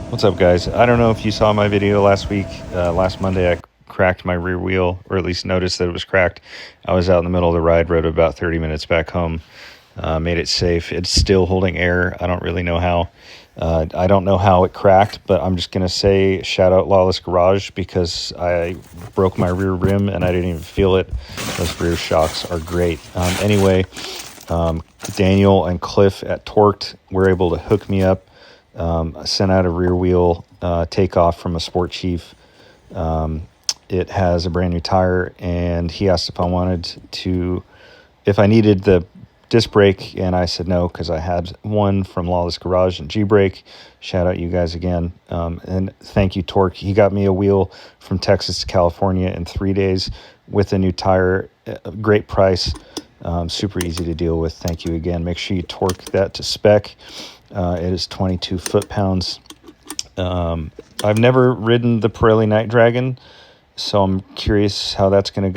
What's up, guys? I don't know if you saw my video last week. Last Monday, I cracked my rear wheel, or at least noticed that it was cracked. I was out in the middle of the ride, rode about 30 minutes back home, made it safe. It's still holding air. I don't really know how. I don't know how it cracked, but I'm just going to say shout out Lawless Garage because I broke my rear rim and I didn't even feel it. Those rear shocks are great. Daniel and Cliff at Torqued were able to hook me up. I sent out a rear wheel takeoff from a Sport Chief. It has a brand new tire, and he asked if I needed the disc brake, and I said no because I had one from Lawless Garage and G-Brake. Shout out you guys again, and thank you, Torque. He got me a wheel from Texas to California in 3 days with a new tire. Great price, super easy to deal with. Thank you again. Make sure you torque that to spec. It is 22 foot-pounds. I've never ridden the Pirelli Night Dragon, so I'm curious how that's going to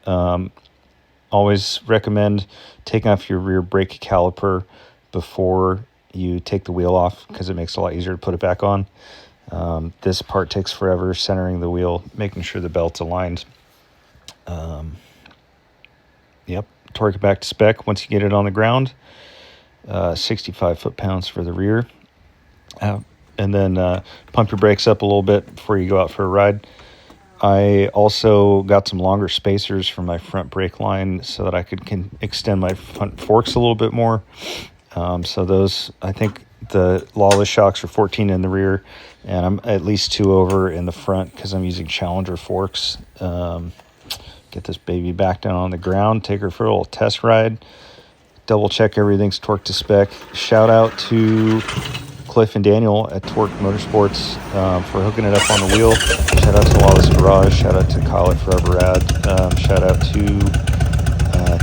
go. Always recommend taking off your rear brake caliper before you take the wheel off because it makes it a lot easier to put it back on. This part takes forever, centering the wheel, making sure the belt's aligned. Yep, torque it back to spec once you get it on the ground. 65 foot-pounds for the rear. And then pump your brakes up a little bit before you go out for a ride. I also got some longer spacers for my front brake line so that I could extend my front forks a little bit more. So those, I think the Lawless shocks are 14 in the rear, and I'm at least 2 over in the front because I'm using Challenger forks. Get this baby back down on the ground, take her for a little test ride. Double check everything's torqued to spec. Shout out to Cliff and Daniel at Torque Motorsports for hooking it up on the wheel. Shout out to Lawless Garage. Shout out to Kyle at Forever Rad. Shout out to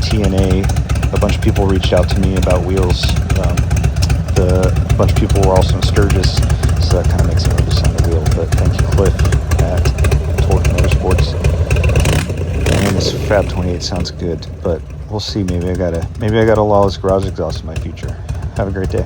TNA. A bunch of people reached out to me about wheels. A bunch of people were also in Sturgis, so that kind of makes it hard to send the wheel. But thank you, Cliff at Torque Motorsports. My name is Fab 28. Sounds good, but we'll see. Maybe I got a Lawless Garage exhaust in my future. Have a great day.